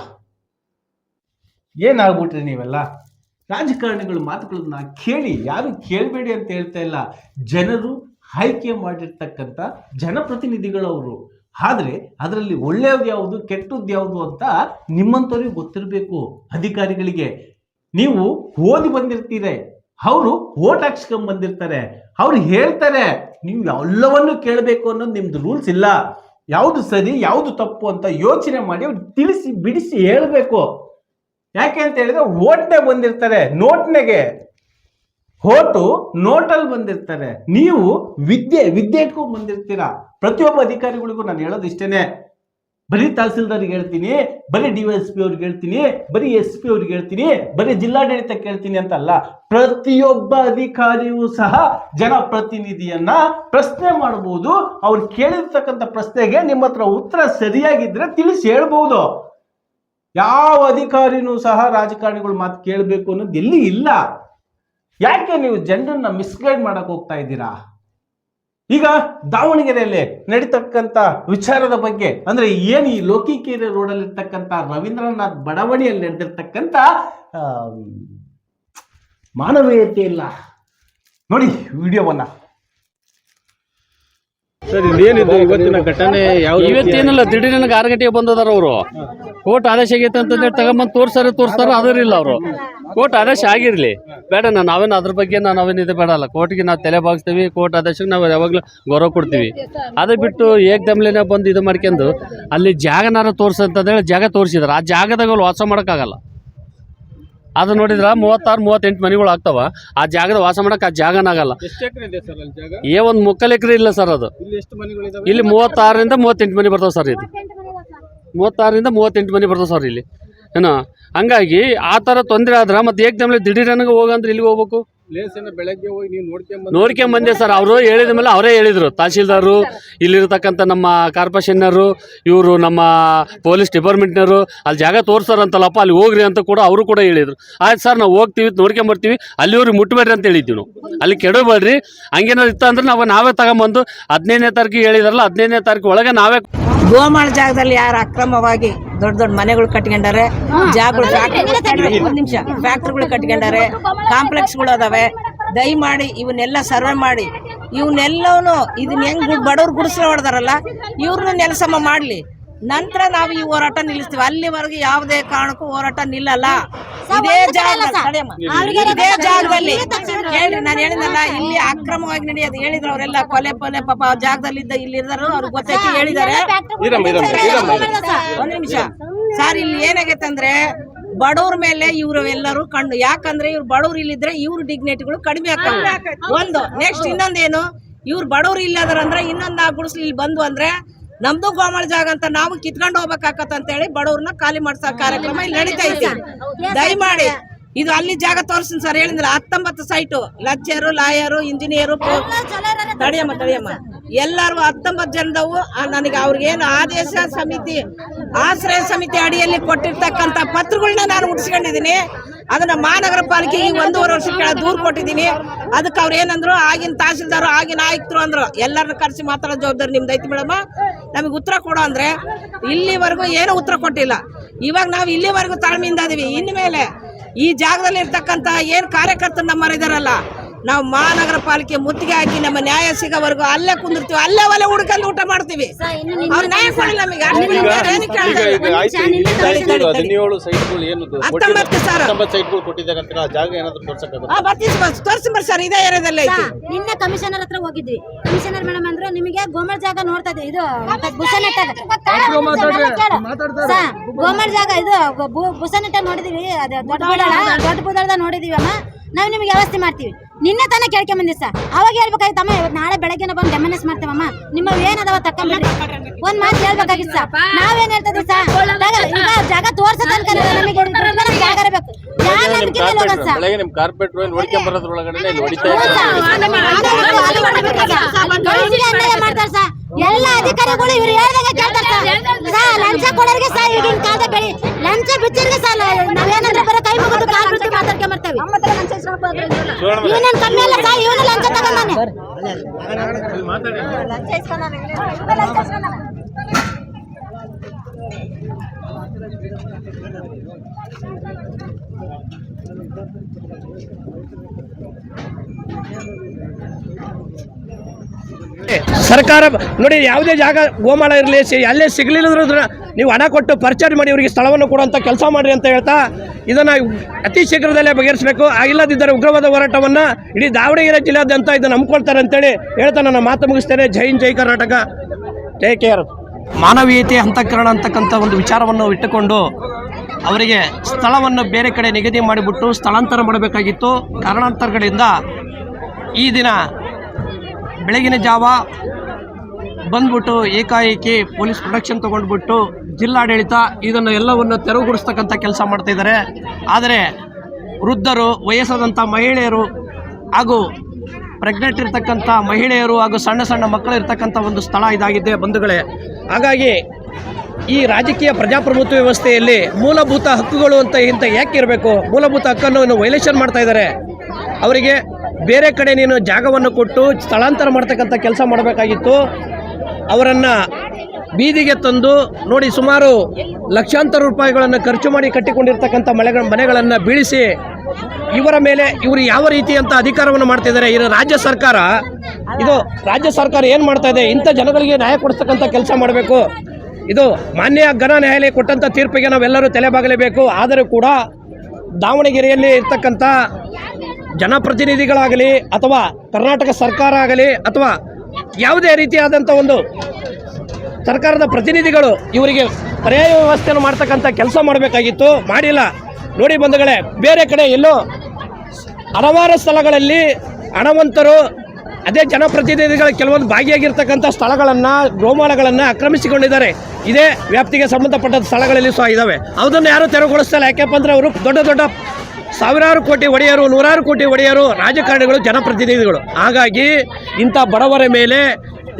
ಏನಾಗ್ಬಿಟ್ರಿ ನೀವೆಲ್ಲ? ರಾಜಕಾರಣಿಗಳ ಮಾತುಗಳನ್ನ ಕೇಳಿ, ಯಾರು ಕೇಳಬೇಡಿ ಅಂತ ಹೇಳ್ತಾ ಇಲ್ಲ. ಜನರು ಆಯ್ಕೆ ಮಾಡಿರ್ತಕ್ಕಂಥ ಜನಪ್ರತಿನಿಧಿಗಳವರು. ಆದ್ರೆ ಅದರಲ್ಲಿ ಒಳ್ಳೆಯದು ಯಾವುದು ಕೆಟ್ಟದ್ದು ಯಾವುದು ಅಂತ ನಿಮ್ಮಂಥವ್ರಿಗೆ ಗೊತ್ತಿರಬೇಕು. ಅಧಿಕಾರಿಗಳಿಗೆ ನೀವು ಓದಿ ಬಂದಿರ್ತೀರ, ಅವರು ಓಟ್ ಹಾಕ್ಸ್ಕೊಂಡ್ ಬಂದಿರ್ತಾರೆ, ಅವ್ರು ಹೇಳ್ತಾರೆ, ನೀವು ಎಲ್ಲವನ್ನೂ ಕೇಳಬೇಕು ಅನ್ನೋದು ನಿಮ್ದು ರೂಲ್ಸ್ ಇಲ್ಲ. ಯಾವುದು ಸರಿ ಯಾವುದು ತಪ್ಪು ಅಂತ ಯೋಚನೆ ಮಾಡಿ ಅವ್ರು ತಿಳಿಸಿ ಬಿಡಿಸಿ ಹೇಳ್ಬೇಕು. ಯಾಕೆ ಅಂತ ಹೇಳಿದ್ರೆ ಓಟ್ನೆ ಬಂದಿರ್ತಾರೆ, ನೋಟ್ನೆಗೆ ಓಟು ನೋಟಲ್ಲಿ ಬಂದಿರ್ತಾರೆ. ನೀವು ವಿದ್ಯೆಗೂ ಬಂದಿರ್ತೀರಾ. ಪ್ರತಿಯೊಬ್ಬ ಅಧಿಕಾರಿಗಳಿಗೂ ನಾನು ಹೇಳೋದು ಇಷ್ಟೇನೆ. ಬರೀ ತಹಸೀಲ್ದಾರ್ಗೆ ಹೇಳ್ತೀನಿ, ಬರೀ DYSP ಅವ್ರಿಗೆ ಹೇಳ್ತೀನಿ, ಬರೀ SP ಅವ್ರಿಗೆ ಹೇಳ್ತೀನಿ, ಬರೀ ಜಿಲ್ಲಾಡಳಿತಕ್ಕೆ ಹೇಳ್ತೀನಿ ಅಂತಲ್ಲ. ಪ್ರತಿಯೊಬ್ಬ ಅಧಿಕಾರಿಯೂ ಸಹ ಜನಪ್ರತಿನಿಧಿಯನ್ನ ಪ್ರಶ್ನೆ ಮಾಡಬಹುದು. ಅವ್ರು ಕೇಳಿರ್ತಕ್ಕಂಥ ಪ್ರಶ್ನೆಗೆ ನಿಮ್ಮ ಹತ್ರ ಉತ್ತರ ಸರಿಯಾಗಿದ್ರೆ ತಿಳಿಸಿ ಹೇಳ್ಬಹುದು. ಯಾವ ಅಧಿಕಾರಿನೂ ಸಹ ರಾಜಕಾರಣಿಗಳು ಮಾತು ಕೇಳಬೇಕು ಅನ್ನೋದು ಎಲ್ಲಿ ಇಲ್ಲ. ಯಾಕೆ ನೀವು ಜನರನ್ನ ಮಿಸ್ಗೈಡ್ ಮಾಡಕ್ ಹೋಗ್ತಾ ಇದ್ದೀರಾ? ಈಗ ದಾವಣಗೆರೆಯಲ್ಲಿ ನಡೀತಕ್ಕಂಥ ವಿಚಾರದ ಬಗ್ಗೆ ಅಂದ್ರೆ ಏನು ಈ ಲೋಕಿಕೆರೆ ರೋಡಲ್ಲಿ ಇರ್ತಕ್ಕಂಥ ರವೀಂದ್ರನಾಥ್ ಬಡಾವಣೆಯಲ್ಲಿ ನಡೆದಿರ್ತಕ್ಕಂಥ ಮಾನವೀಯತೆ ಇಲ್ಲ. ನೋಡಿ ವಿಡಿಯೋವನ್ನ. ಸರ್ ಏನಿದು ಇವತ್ತಿನ ಘಟನೆ? ಇವತ್ತೇನಿಲ್ಲ, ದಿಢೀರ್ ನನಗೆ 6 ಗಂಟೆಗೆ ಬಂದದಾರ ಅವರು. ಕೋರ್ಟ್ ಆದೇಶ ಆಗೈತೆ ಅಂತಂದ್ರೆ ತಗೊಂಬಂದು ತೋರ್ಸ್ತಾರ, ಅದರಿಲ್ಲ ಅವರು. ಕೋರ್ಟ್ ಆದೇಶ ಆಗಿರ್ಲಿ ಬೇಡ, ನಾವೇನು ಅದ್ರ ಬಗ್ಗೆ ನಾವೇನು ಇದು ಬೇಡಲ್ಲ. ಕೋರ್ಟ್ಗೆ ನಾವು ತಲೆ ಬಾಗಿಸ್ತೀವಿ, ಕೋರ್ಟ್ ಆದೇಶಕ್ಕೆ ನಾವು ಯಾವಾಗಲೂ ಗೌರವ ಕೊಡ್ತೀವಿ. ಅದೇ ಬಿಟ್ಟು ಏಕದಮ್ಲೇನೆ ಬಂದು ಇದು ಮಾಡ್ಕೊಂಡು ಅಲ್ಲಿ ಜಾಗನಾರ ತೋರ್ಸಂತಂದೇಳಿ ಜಾಗ ತೋರಿಸಿದಾರೆ. ಆ ಜಾಗದಾಗ ಅಲ್ಲಿ ವಾಸ ಮಾಡೋಕ್ಕಾಗಲ್ಲ. ಅದು ನೋಡಿದ್ರ 36-38 ಮನೆಗಳು ಆಗ್ತಾವ. ಆ ಜಾಗದ ವಾಸ ಮಾಡಕ್ ಆ ಜಾಗನಾಗಲ್ಲ. ಒಂದು 3 ಎಕರೆ ಇಲ್ಲ ಸರ್. ಅದು ಇಲ್ಲಿ 36ರಿಂದ 38 ಮನೆ ಬರ್ತಾವ ಸರ್. ಇದು 36ರಿಂದ 38 ಮನೆ ಬರ್ತಾವ ಸರ್ ಇಲ್ಲಿ. ಏನೋ ಹಂಗಾಗಿ ಆ ಥರ ತೊಂದರೆ ಆದ್ರೆ ಮತ್ತೆ ಏಕದಮ್ಲೆ ದಿಢೀರನಾಗ ಹೋಗಂದ್ರೆ ಇಲ್ಲಿಗೆ ಹೋಗ್ಬೇಕು. ಬೆಳಗ್ಗೆ ಹೋಗಿ ನೀವು ನೋಡ್ಕೊಂಡ್ ಬಂದೆ ಸರ್. ಅವರು ಹೇಳಿದ ಮೇಲೆ ಅವರೇ ಹೇಳಿದ್ರು, ತಹಶೀಲ್ದಾರು, ಇಲ್ಲಿರ್ತಕ್ಕಂಥ ನಮ್ಮ ಕಾರ್ಪೊರೇಷನ್ನರು, ಇವರು ನಮ್ಮ ಪೊಲೀಸ್ ಡಿಪಾರ್ಟ್ಮೆಂಟ್ನವರು ಅಲ್ಲಿ ಜಾಗ ತೋರ್ಸಾರಂತಲ್ಲಪ್ಪ, ಅಲ್ಲಿ ಹೋಗ್ರಿ ಅಂತ ಕೂಡ ಅವರು ಕೂಡ ಹೇಳಿದ್ರು. ಆಯ್ತು ಸರ್, ನಾವು ಹೋಗ್ತೀವಿ, ನೋಡ್ಕೊಂಬರ್ತೀವಿ, ಅಲ್ಲಿವ್ರಿಗೆ ಮುಟ್ಬೇಡ್ರಿ ಅಂತ ಹೇಳಿದ್ವಿ ನಾವು. ಅಲ್ಲಿ ಕೆಡಬೇಡ್ರಿ, ಹಂಗೇನಾದ್ರು ಇತ್ತ ಅಂದ್ರೆ ನಾವೇ ತಗೊಂಬಂದು 15ನೇ ತಾರೀಕಿಗೆ ಹೇಳಿದಾರಲ್ಲ, 15ನೇ ತಾರೀಕು ಒಳಗೆ ನಾವೇ ಗೋಮಾಳ ಜಾಗದಲ್ಲಿ ಯಾರು ಅಕ್ರಮವಾಗಿ ದೊಡ್ಡ ದೊಡ್ಡ ಮನೆಗಳು ಕಟ್ಕೊಂಡಾರೆ, ಜಾಗಗಳು ಫ್ಯಾಕ್ಟ್ರಿಗಳು ಕಟ್ಕೊಂಡಾರೆ, ಕಾಂಪ್ಲೆಕ್ಸ್ಗಳು ಅದಾವೆ. ದಯಮಾಡಿ ಇವನ್ನೆಲ್ಲ ಸರ್ವೆ ಮಾಡಿ ಇವನ್ನೆಲ್ಲವೂ ಇದನ್ನ ಹೆಂಗ್ ಬಡವ್ರು ಗುಡಿಸಲು ಹೊಡೆದಾರಲ್ಲ ಇವ್ರನ್ನ ನೆಲಸಮ ಮಾಡ್ಲಿ. ನಂತರ ನಾವು ಈ ಹೋರಾಟ ನಿಲ್ಲಿಸ್ತೀವಿ. ಅಲ್ಲಿವರೆಗೂ ಯಾವುದೇ ಕಾರಣಕ್ಕೂ ಹೋರಾಟ ನಿಲ್ಲಲ್ಲ. ಇದೇ ಜಾಗದಲ್ಲಿ ಹೇಳ್ರಿ, ನಾನು ಹೇಳಿದ್ನಲ್ಲ, ಇಲ್ಲಿ ಅಕ್ರಮವಾಗಿ ನಡೆಯೋದು ಹೇಳಿದ್ರು ಅವರೆಲ್ಲ. ಕೊಲೆ ಪಾಪ ಜಾಗದಲ್ಲಿ ಇದ್ದ ಇಲ್ಲಿ ಇರ್ದಾರು, ಅವ್ರಿಗೆ ಗೊತ್ತೈತಿ ಹೇಳಿದ್ದಾರೆ. ಒಂದ್ ನಿಮಿಷ ಸರ್, ಇಲ್ಲಿ ಏನಾಗೈತೆ ಅಂದ್ರೆ ಬಡವ್ರ ಮೇಲೆ ಇವ್ರು ಎಲ್ಲರೂ ಕಂಡು, ಯಾಕಂದ್ರೆ ಇವ್ರು ಬಡವ್ರು ಇಲ್ಲಿದ್ರೆ ಇವ್ರ ಡಿಗ್ನಿಟಿಗಳು ಕಡಿಮೆ ಆಗ್ತವೆ. ಒಂದು ನೆಕ್ಸ್ಟ್ ಇನ್ನೊಂದೇನು, ಇವ್ರು ಬಡವ್ರು ಇಲ್ಲದ್ರಂದ್ರೆ ಇನ್ನೊಂದು ಆ ಗುಡಿಸ್ಲಿ ಇಲ್ಲಿ ಬಂದು ಅಂದ್ರೆ ನಮ್ದು ಗೋಮಾಳ ಜಾಗ ಅಂತ ನಾವು ಕಿತ್ಕೊಂಡು ಹೋಗ್ಬೇಕಾಕತ್ತ ಅಂತ ಹೇಳಿ ಬಡವ್ರನ್ನ ಖಾಲಿ ಮಾಡ್ಸೋ ಕಾರ್ಯಕ್ರಮ ಇಲ್ಲಿ ನಡೀತಾ ಐತಿ. ದಯಮಾಡಿ ಇದು ಅಲ್ಲಿ ಜಾಗ ತೋರಿಸ್ತೀನಿ ಸರ್. ಹೇಳಿದ್ರಲ್ಲ 19 ಸೈಟು, ಲೆಕ್ಚರು, ಲಾಯರು, ಇಂಜಿನಿಯರು, ತಡಿಯಮ್ಮ ಎಲ್ಲರೂ 19 ಜನದವು. ನನಗೆ ಅವ್ರಿಗೇನು ಆದೇಶ ಸಮಿತಿ, ಆಶ್ರಯ ಸಮಿತಿ ಅಡಿಯಲ್ಲಿ ಕೊಟ್ಟಿರ್ತಕ್ಕಂಥ ಪತ್ರಗಳನ್ನ ನಾನು ಮುಟ್ಸ್ಕೊಂಡಿದ್ದೀನಿ. ಅದನ್ನ ಮಹಾನಗರ ಪಾಲಿಕೆಗೆ 1.5 ವರ್ಷ ಕೆಳಗೆ ದೂರು ಕೊಟ್ಟಿದ್ದೀನಿ. ಅದಕ್ಕೆ ಅವ್ರು ಏನಂದ್ರು, ಆಗಿನ ತಹಸೀಲ್ದಾರು ಆಗಿನ ಆಯುಕ್ತರು ಅಂದ್ರು ಎಲ್ಲರನ್ನ ಕರೆಸಿ ಮಾತಾಡೋ ಜವಾಬ್ದಾರಿ ನಿಮ್ದು ಐತಿ ಮೇಡಮ್, ನಮಗೆ ಉತ್ತರ ಕೊಡೋ ಅಂದ್ರೆ ಇಲ್ಲಿವರೆಗೂ ಏನೂ ಉತ್ತರ ಕೊಟ್ಟಿಲ್ಲ. ಇವಾಗ ನಾವು ಇಲ್ಲಿವರೆಗೂ ತಾಳ್ಮೆಯಿಂದ ಇದೀವಿ. ಇನ್ಮೇಲೆ ಈ ಜಾಗದಲ್ಲಿ ಇರ್ತಕ್ಕಂಥ ಏನು ಕಾರ್ಯಕರ್ತರು ನಮ್ಮರು ಇದಾರಲ್ಲ, ನಾವು ಮಹಾನಗರ ಪಾಲಿಕೆ ಮುತ್ತಿಗೆ ಹಾಕಿ ನಮ್ಮ ನ್ಯಾಯ ಸಿಗೋವರೆಗೂ ಅಲ್ಲೇ ಕುಂದಿರ್ತೀವಿ, ಅಲ್ಲೇ ಒಲೆ ಹುಡ್ಕೊಂಡು ಊಟ ಮಾಡ್ತೀವಿ. ಅವ್ರು ನ್ಯಾಯ ಕೊಡಲ್ಲ ನಮಗೆ. 17 ಸೈಟ್ಗಳು ಏನು 19 ಸರ್ ತೋರಿಸಿ ಸರ್, ಇದೇ ಏರಿಯಾದಲ್ಲಿ ಐತಿ. ನಿನ್ನೆ ಕಮಿಷನರ್ ಹತ್ರ ಹೋಗಿದ್ವಿ. ಕಮಿಷನರ್ ಮೇಡಮ್ ಅಂದ್ರು, ನಿಮಗೆ ಗೋಮಾಳ ಜಾಗ ನೋಡ್ತಾ ಇದೆ, ಇದು ಬುಸನೆಟ್ಟಾಗ ಗೋಮಾಳ ಜಾಗ ಇದು ಬುಸನೆಟ್ಟ ನೋಡಿದೀವಿ, ದೊಡ್ಡ ಬುದಳ್ದ ನೋಡಿದೀವಿ ಅಮ್ಮ, ನಾವು ನಿಮ್ಗೆ ವ್ಯವಸ್ಥೆ ಮಾಡ್ತೀವಿ. ನಿನ್ನೆ ತಾನೇ ಕೇಳ್ಕೊಂಡ್ ಬಂದಿ ಸರ್. ಅವಾಗ ಹೇಳ್ಬೇಕಾಗಿತ್ತಮ್ಮ, ಇವತ್ತು ನಾಳೆ ಬೆಳಗ್ಗೆ ಬಂದು MNS ಮಾಡ್ತೇವಮ್ಮ, ನಿಮ್ಮ ಏನದಾವ ತಕೊಂಡ್ಬಿಡ್ರಿ. ಒಂದ್ ಮಾತು ಹೇಳ್ಬೇಕಾಗಿತ್ತು ಸರ್. ನಾವೇನ್ ಹೇಳ್ತಿದ್ವಿ ಸರ್, ಈಗ ಜಾಗ ತೋರ್ಸ ತನಕ ನಮಗೆ ಜಾಗ ಇರಬೇಕು. ಜಾಗ ಯಾರ್ ನಂಬಿಕೆ ಮೇಲೆ ಹೋಗೋದು ಸರ್? ಬೆಳಗ್ಗೆ ನಿಮ್ ಕಾರ್ಪೆಟ್ರು ನೋಡ್ಕೊಂಡ್ ಬರೋದ್ರೊಳಗಡೆ ಇಲ್ಲಿ ಹೊಡಿತಾ ಅನ್ಯಾಯ ಮಾಡ್ತಾರೆ ಸರ್. ಎಲ್ಲ ಅಧಿಕಾರಿಗಳು ಇವ್ರು ಹೇಳ್ದಂಗೆ ಕೇಳ್ತಾರೆ ಸರ್. ಲಂಚ ಕೊಡೋರಿಗೆ ಸರ್ ಈಗಿನ ಕಾಲದ ಬೆಳಿ ಲಂಚ ಬಿಚ್ಚರಿಗೆ ಸರ್ ನಾವೇನಂದ್ರೆ ಬರೋ ಕೈ ಮುಗಿದು ಕಾಲ್ ಬಿಟ್ಟು ಮಾತಾಡ್ಕೊಂಡ್ ಬರ್ತೇವೆ. ಇವನೇನ್ ಕಮ್ಮಿ ಅಲ್ಲ ಸರ್, ಇವನು ಲಂಚ ತಗೊಂಡಾನೆ. ಸರ್ಕಾರ ನೋಡಿ, ಯಾವುದೇ ಜಾಗ ಗೋಮಾಳ ಇರಲಿ ಅಲ್ಲೇ ಸಿಗಲಿಲ್ಲದ್ರೂ ನೀವು ಹಣ ಕೊಟ್ಟು ಪರ್ಚೇಸ್ ಮಾಡಿ ಇವರಿಗೆ ಸ್ಥಳವನ್ನು ಕೊಡುವಂಥ ಕೆಲಸ ಮಾಡಿರಿ ಅಂತ ಹೇಳ್ತಾ ಇದನ್ನು ಅತಿ ಶೀಘ್ರದಲ್ಲೇ ಬಗೆಹರಿಸಬೇಕು. ಇಲ್ಲದಿದ್ದರೆ ಉಗ್ರವಾದ ಹೋರಾಟವನ್ನು ಇಡೀ ದಾವಣಗೆರೆ ಜಿಲ್ಲಾದ್ಯಂತ ಇದನ್ನು ನಂಬ್ಕೊಳ್ತಾರೆ ಅಂತೇಳಿ ಹೇಳ್ತಾ ನನ್ನ ಮಾತು ಮುಗಿಸ್ತೇನೆ. ಜೈ ಹಿಂದ್, ಜೈ ಕರ್ನಾಟಕ, ಜೈ KR. ಮಾನವೀಯತೆ ಅಂತಃಕರಣ ಅಂತಕ್ಕಂಥ ಒಂದು ವಿಚಾರವನ್ನು ಇಟ್ಟುಕೊಂಡು ಅವರಿಗೆ ಸ್ಥಳವನ್ನು ಬೇರೆ ಕಡೆ ನಿಗದಿ ಮಾಡಿಬಿಟ್ಟು ಸ್ಥಳಾಂತರ ಮಾಡಬೇಕಾಗಿತ್ತು. ಕಾರಣಾಂತರಗಳಿಂದ ಈ ದಿನ ಬೆಳಗಿನ ಜಾವ ಬಂದ್ಬಿಟ್ಟು ಏಕಾಏಕಿ ಪೊಲೀಸ್ ಪ್ರೊಟೆಕ್ಷನ್ ತೊಗೊಂಡ್ಬಿಟ್ಟು ಜಿಲ್ಲಾಡಳಿತ ಇದನ್ನು ಎಲ್ಲವನ್ನು ತೆರವುಗೊಳಿಸ್ತಕ್ಕಂಥ ಕೆಲಸ ಮಾಡ್ತಾಯಿದ್ದಾರೆ. ಆದರೆ ವೃದ್ಧರು, ವಯಸ್ಸಾದಂಥ ಮಹಿಳೆಯರು ಹಾಗೂ ಪ್ರೆಗ್ನೆಂಟ್ ಇರ್ತಕ್ಕಂಥ ಮಹಿಳೆಯರು ಹಾಗೂ ಸಣ್ಣ ಸಣ್ಣ ಮಕ್ಕಳು ಇರ್ತಕ್ಕಂಥ ಒಂದು ಸ್ಥಳ ಇದಾಗಿದೆ ಬಂಧುಗಳೇ. ಹಾಗಾಗಿ ಈ ರಾಜಕೀಯ ಪ್ರಜಾಪ್ರಭುತ್ವ ವ್ಯವಸ್ಥೆಯಲ್ಲಿ ಮೂಲಭೂತ ಹಕ್ಕುಗಳು ಅಂತ ಯಾಕೆ ಇರಬೇಕು? ಮೂಲಭೂತ ಹಕ್ಕನ್ನು ವೈಲೇಷನ್ ಮಾಡ್ತಾ ಇದ್ದಾರೆ. ಅವರಿಗೆ ಬೇರೆ ಕಡೆ ನೀನು ಜಾಗವನ್ನು ಕೊಟ್ಟು ಸ್ಥಳಾಂತರ ಮಾಡ್ತಕ್ಕಂಥ ಕೆಲಸ ಮಾಡಬೇಕಾಗಿತ್ತು. ಅವರನ್ನು ಬೀದಿಗೆ ತಂದು ನೋಡಿ, ಸುಮಾರು ಲಕ್ಷಾಂತರ ರೂಪಾಯಿಗಳನ್ನು ಖರ್ಚು ಮಾಡಿ ಕಟ್ಟಿಕೊಂಡಿರ್ತಕ್ಕಂಥ ಮನೆಗಳನ್ನು ಬೀಳಿಸಿ ಇವರ ಮೇಲೆ ಇವರು ಯಾವ ರೀತಿಯಂಥ ಅಧಿಕಾರವನ್ನು ಮಾಡ್ತಿದ್ದಾರೆ. ಇದು ರಾಜ್ಯ ಸರ್ಕಾರ ಏನು ಮಾಡ್ತಾ ಇದೆ? ಇಂಥ ಜನಗಳಿಗೆ ನ್ಯಾಯ ಕೊಡಿಸ್ತಕ್ಕಂಥ ಕೆಲಸ ಮಾಡಬೇಕು. ಇದು ಮಾನ್ಯ ಘನ ನ್ಯಾಯಾಲಯ ಕೊಟ್ಟಂಥ ತೀರ್ಪಿಗೆ ನಾವೆಲ್ಲರೂ ತಲೆಬಾಗಲೇಬೇಕು. ಆದರೂ ಕೂಡ ದಾವಣಗೆರೆಯಲ್ಲಿ ಇರ್ತಕ್ಕಂಥ ಜನಪ್ರತಿನಿಧಿಗಳಾಗಲಿ ಅಥವಾ ಕರ್ನಾಟಕ ಸರ್ಕಾರ ಆಗಲಿ ಅಥವಾ ಯಾವುದೇ ರೀತಿಯಾದಂಥ ಒಂದು ಸರ್ಕಾರದ ಪ್ರತಿನಿಧಿಗಳು ಇವರಿಗೆ ಪರ್ಯಾಯ ವ್ಯವಸ್ಥೆಯನ್ನು ಮಾಡ್ತಕ್ಕಂಥ ಕೆಲಸ ಮಾಡಬೇಕಾಗಿತ್ತು, ಮಾಡಿಲ್ಲ. ನೋಡಿ ಬಂಧುಗಳೇ, ಬೇರೆ ಕಡೆ ಎಲ್ಲೋ ಹಲವಾರು ಸ್ಥಳಗಳಲ್ಲಿ ಹಣವಂತರು ಅದೇ ಜನಪ್ರತಿನಿಧಿಗಳು ಕೆಲವೊಂದು ಭಾಗಿಯಾಗಿರ್ತಕ್ಕಂಥ ಸ್ಥಳಗಳನ್ನು, ಗೋಮಾಳಗಳನ್ನು ಆಕ್ರಮಿಸಿಕೊಂಡಿದ್ದಾರೆ. ಇದೇ ವ್ಯಾಪ್ತಿಗೆ ಸಂಬಂಧಪಟ್ಟ ಸ್ಥಳಗಳಲ್ಲಿ ಸಹ ಇದ್ದಾವೆ. ಅದನ್ನು ಯಾರೂ ತೆರವುಗೊಳಿಸ್ತಾರೆ. ಯಾಕೆಪ್ಪ ಅಂದರೆ ಅವರು ದೊಡ್ಡ ದೊಡ್ಡ ಸಾವಿರಾರು ಕೋಟಿ ಒಡೆಯರು, ನೂರಾರು ಕೋಟಿ ಒಡೆಯರು, ರಾಜಕಾರಣಿಗಳು, ಜನಪ್ರತಿನಿಧಿಗಳು. ಹಾಗಾಗಿ ಇಂಥ ಬಡವರ ಮೇಲೆ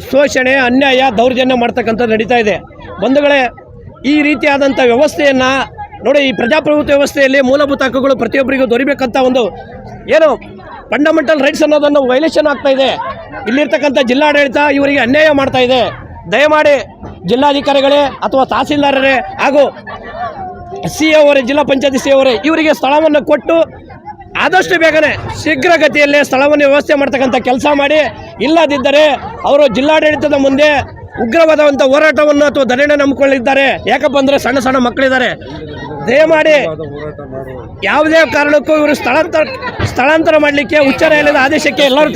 ಶೋಷಣೆ, ಅನ್ಯಾಯ, ದೌರ್ಜನ್ಯ ಮಾಡ್ತಕ್ಕಂಥದ್ದು ನಡೀತಾ ಇದೆ. ಬಂಧುಗಳೇ, ಈ ರೀತಿಯಾದಂಥ ವ್ಯವಸ್ಥೆಯನ್ನು ನೋಡಿ, ಈ ಪ್ರಜಾಪ್ರಭುತ್ವ ವ್ಯವಸ್ಥೆಯಲ್ಲಿ ಮೂಲಭೂತ ಹಕ್ಕುಗಳು ಪ್ರತಿಯೊಬ್ಬರಿಗೂ ದೊರಿಬೇಕಂತ ಒಂದು ಏನು ಫಂಡಮೆಂಟಲ್ ರೈಟ್ಸ್ ಅನ್ನೋದನ್ನು ವೈಲೇಷನ್ ಆಗ್ತಾ ಇದೆ. ಇಲ್ಲಿರ್ತಕ್ಕಂಥ ಜಿಲ್ಲಾಡಳಿತ ಇವರಿಗೆ ಅನ್ಯಾಯ ಮಾಡ್ತಾ ಇದೆ. ದಯಮಾಡಿ ಜಿಲ್ಲಾಧಿಕಾರಿಗಳೇ ಅಥವಾ ತಹಸೀಲ್ದಾರರೇ ಹಾಗೂ ಸಿ ಅವರೇ, ಜಿಲ್ಲಾ ಪಂಚಾಯತಿ ಸಿ ಅವರೇ, ಇವರಿಗೆ ಸ್ಥಳವನ್ನು ಕೊಟ್ಟು ಆದಷ್ಟು ಬೇಗನೆ ಶೀಘ್ರಗತಿಯಲ್ಲೇ ಸ್ಥಳವನ್ನು ವ್ಯವಸ್ಥೆ ಮಾಡ್ತಕ್ಕಂಥ ಕೆಲಸ ಮಾಡಿ. ಇಲ್ಲದಿದ್ದರೆ ಅವರು ಜಿಲ್ಲಾಡಳಿತದ ಮುಂದೆ ಉಗ್ರವಾದಂಥ ಹೋರಾಟವನ್ನು ಅಥವಾ ಧರಣಿ ನಂಬಿಕೊಳ್ಳಿದ್ದಾರೆ. ಯಾಕಪ್ಪ ಅಂದರೆ ಸಣ್ಣ ಸಣ್ಣ ಮಕ್ಕಳಿದ್ದಾರೆ. ದಯಮಾಡಿ ಯಾವುದೇ ಕಾರಣಕ್ಕೂ ಇವರು ಸ್ಥಳಾಂತರ ಮಾಡಲಿಕ್ಕೆ ಉಚ್ಚ ನ್ಯಾಯಾಲಯದ ಆದೇಶಕ್ಕೆ ಎಲ್ಲರೂ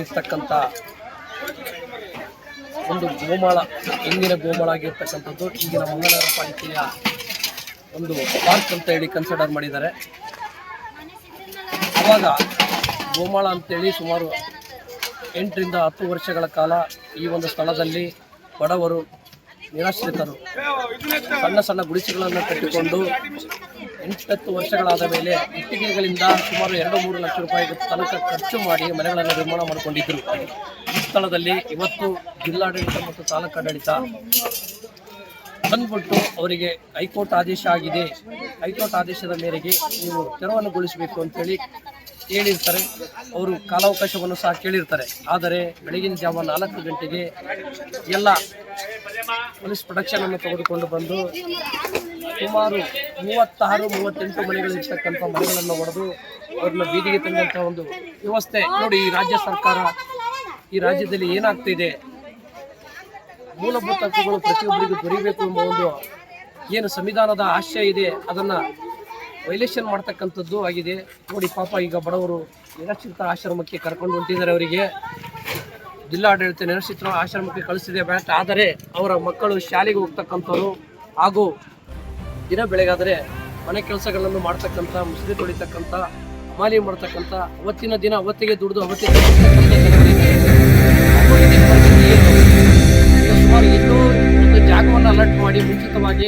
ಇರ್ತಕ್ಕಂಥ ಒಂದು ಗೋಮಾಳ, ಇಂದಿನ ಗೋಮಾಳ ಆಗಿರ್ತಕ್ಕಂಥದ್ದು ಈಗಿನ ಮಂಗಳನಗರ ಪಾಲಿಕೆಯ ಒಂದು ಪಾರ್ಕ್ ಅಂತ ಹೇಳಿ ಕನ್ಸಿಡರ್ ಮಾಡಿದ್ದಾರೆ. ಆವಾಗ ಗೋಮಾಳ ಅಂತೇಳಿ ಸುಮಾರು 8 ರಿಂದ 10 ವರ್ಷಗಳ ಕಾಲ ಈ ಒಂದು ಸ್ಥಳದಲ್ಲಿ ಬಡವರು, ನಿರಾಶ್ರಿತರು ಸಣ್ಣ ಸಣ್ಣ ಗುಡಿಸೆಗಳನ್ನು ಕಟ್ಟಿಕೊಂಡು 8-10 ವರ್ಷಗಳಾದ ಮೇಲೆ ಇಟ್ಟಿಗೆಗಳಿಂದ ಸುಮಾರು 2-3 ಲಕ್ಷ ರೂಪಾಯಿ ತನಕ ಖರ್ಚು ಮಾಡಿ ಮನೆಗಳನ್ನು ನಿರ್ಮಾಣ ಮಾಡಿಕೊಂಡಿದ್ದರು. ಈ ಸ್ಥಳದಲ್ಲಿ ಇವತ್ತು ಜಿಲ್ಲಾಡಳಿತ ಮತ್ತು ತಾಲೂಕಾಡಳಿತ ಬಂದ್ಬಿಟ್ಟು ಅವರಿಗೆ ಹೈಕೋರ್ಟ್ ಆದೇಶ ಆಗಿದೆ, ಹೈಕೋರ್ಟ್ ಆದೇಶದ ಮೇರೆಗೆ ನೀವು ತೆರವುಗೊಳಿಸಬೇಕು ಅಂತೇಳಿ ಹೇಳಿರ್ತಾರೆ. ಅವರು ಕಾಲಾವಕಾಶವನ್ನು ಸಹ ಕೇಳಿರ್ತಾರೆ. ಆದರೆ ಬೆಳಗಿನ ಜಾವ 4 ಗಂಟೆಗೆ ಎಲ್ಲ ಪೊಲೀಸ್ ಪ್ರೊಟೆಕ್ಷನನ್ನು ತೆಗೆದುಕೊಂಡು ಬಂದು ಸುಮಾರು 36-38 ಮನೆಗಳಿರ್ತಕ್ಕಂಥ ಮನೆಗಳನ್ನು ಹೊಡೆದು ಅವ್ರನ್ನ ಬೀದಿಗೆ ತಂದಂಥ ಒಂದು ವ್ಯವಸ್ಥೆ ನೋಡಿ. ಈ ರಾಜ್ಯ ಸರ್ಕಾರ, ಈ ರಾಜ್ಯದಲ್ಲಿ ಏನಾಗ್ತಿದೆ, ಮೂಲಭೂತ ಹಕ್ಕುಗಳು ಪ್ರತಿಯೊಬ್ಬರಿಗೂ ದೊರೆಯಬೇಕು ಎಂಬ ಒಂದು ಏನು ಸಂವಿಧಾನದ ಆಶಯ ಇದೆ ಅದನ್ನು ವೈಲೇಷನ್ ಮಾಡ್ತಕ್ಕಂಥದ್ದು ಆಗಿದೆ ನೋಡಿ. ಪಾಪ ಈಗ ಬಡವರು ನಿರಾಶ್ರಿತ ಆಶ್ರಮಕ್ಕೆ ಕರ್ಕೊಂಡು ಹೊಂಟಿದ್ದಾರೆ. ಅವರಿಗೆ ಜಿಲ್ಲಾಡಳಿತ ನಿರಾಶ್ರಿತ ಆಶ್ರಮಕ್ಕೆ ಕಳಿಸಿದೆ ಬ್ಯಾಟ್. ಆದರೆ ಅವರ ಮಕ್ಕಳು ಶಾಲೆಗೆ ಹೋಗ್ತಕ್ಕಂಥವ್ರು ಹಾಗೂ ದಿನ ಬೆಳಗಾದರೆ ಮನೆ ಕೆಲಸಗಳನ್ನು ಮಾಡ್ತಕ್ಕಂಥ, ಮುಸ್ಲಿ ತೊಳಿತಕ್ಕಂಥ, ಹಮಾಲಿ ಮಾಡ್ತಕ್ಕಂಥ, ಅವತ್ತಿನ ದಿನ ಅವತ್ತಿಗೆ ದುಡಿದು ಅವತ್ತಿನ ಸುಮಾರು ಇನ್ನೂ ಒಂದು ಜಾಗವನ್ನು ಅಲರ್ಟ್ ಮಾಡಿ ಮುಂಚಿತವಾಗಿ